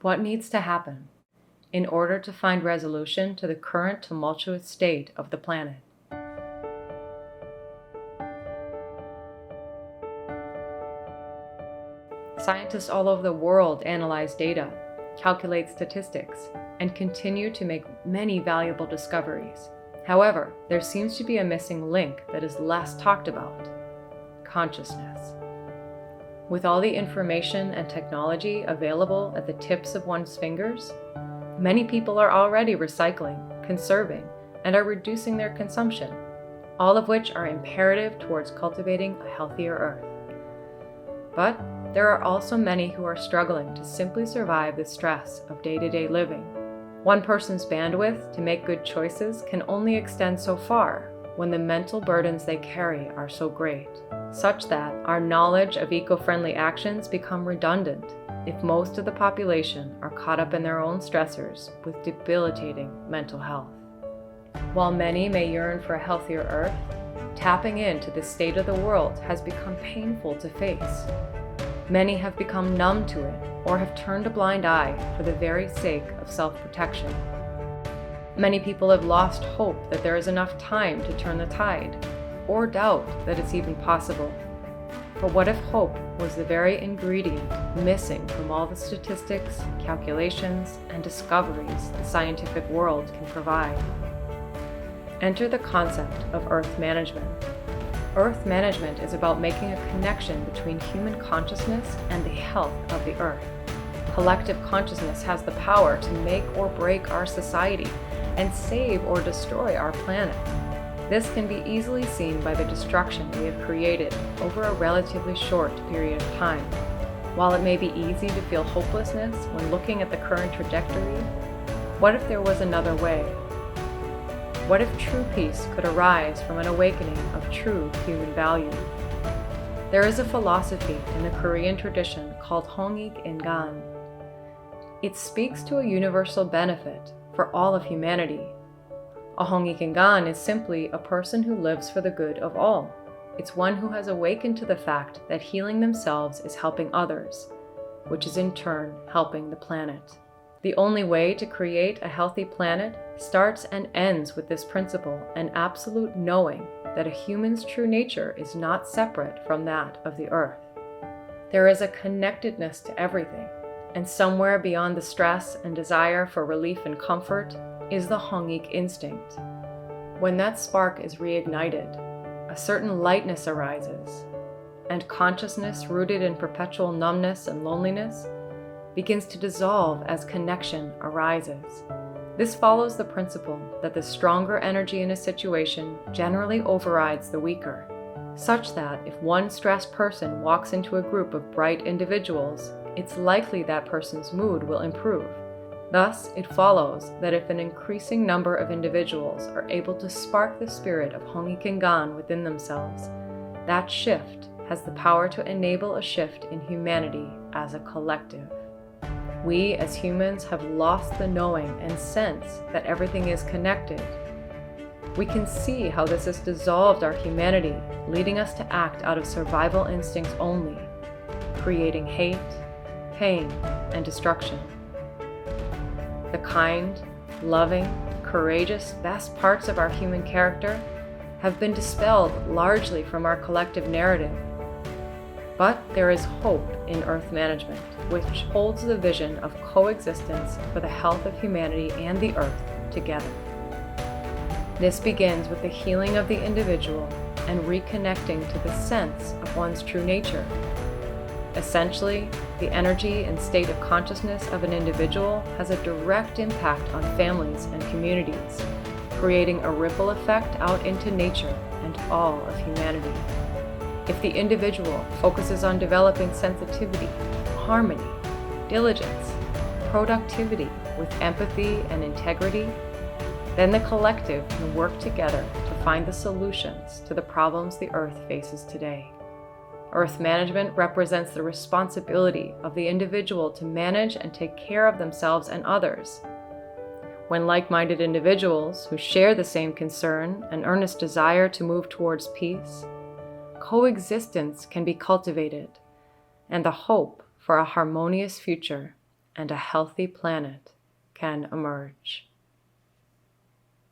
What needs to happen in order to find resolution to the current tumultuous state of the planet? Scientists all over the world analyze data, calculate statistics, and continue to make many valuable discoveries. However, there seems to be a missing link that is less talked about: consciousness. With all the information and technology available at the tips of one's fingers, many people are already recycling, conserving, and are reducing their consumption, all of which are imperative towards cultivating a healthier earth. But there are also many who are struggling to simply survive the stress of day-to-day living. One person's bandwidth to make good choices can only extend so far when the mental burdens they carry are so great, such that our knowledge of eco-friendly actions become redundant if most of the population are caught up in their own stressors with debilitating mental health. While many may yearn for a healthier earth, tapping into the state of the world has become painful to face. Many have become numb to it or have turned a blind eye for the very sake of self-protection. Many people have lost hope that there is enough time to turn the tide, or doubt that it's even possible. But what if hope was the very ingredient missing from all the statistics, calculations, and discoveries the scientific world can provide? Enter the concept of earth management. Earth management is about making a connection between human consciousness and the health of the earth. Collective consciousness has the power to make or break our society and save or destroy our planet. This can be easily seen by the destruction we have created over a relatively short period of time. While it may be easy to feel hopelessness when looking at the current trajectory, what if there was another way? What if true peace could arise from an awakening of true human value? There is a philosophy in the Korean tradition called Hongik. It speaks to a universal benefit for all of humanity. A Hongik is simply a person who lives for the good of all. It's one who has awakened to the fact that healing themselves is helping others, which is in turn helping the planet. The only way to create a healthy planet starts and ends with this principle and absolute knowing that a human's true nature is not separate from that of the earth. There is a connectedness to everything, and somewhere beyond the stress and desire for relief and comfort is the Hongik instinct. When that spark is reignited, a certain lightness arises, and consciousness rooted in perpetual numbness and loneliness begins to dissolve as connection arises. This follows the principle that the stronger energy in a situation generally overrides the weaker, such that if one stressed person walks into a group of bright individuals, it's likely that person's mood will improve. Thus, it follows that if an increasing number of individuals are able to spark the spirit of Hongik within themselves, that shift has the power to enable a shift in humanity as a collective. We as humans have lost the knowing and sense that everything is connected. We can see how this has dissolved our humanity, leading us to act out of survival instincts only, creating hate, pain, and destruction. The kind, loving, courageous, best parts of our human character have been dispelled largely from our collective narrative. But there is hope in earth management, which holds the vision of coexistence for the health of humanity and the earth together. This begins with the healing of the individual and reconnecting to the sense of one's true nature. Essentially, the energy and state of consciousness of an individual has a direct impact on families and communities, creating a ripple effect out into nature and all of humanity. If the individual focuses on developing sensitivity, harmony, diligence, productivity with empathy and integrity, then the collective can work together to find the solutions to the problems the earth faces today. Earth management represents the responsibility of the individual to manage and take care of themselves and others. When like-minded individuals who share the same concern and earnest desire to move towards peace, coexistence can be cultivated, and the hope for a harmonious future and a healthy planet can emerge.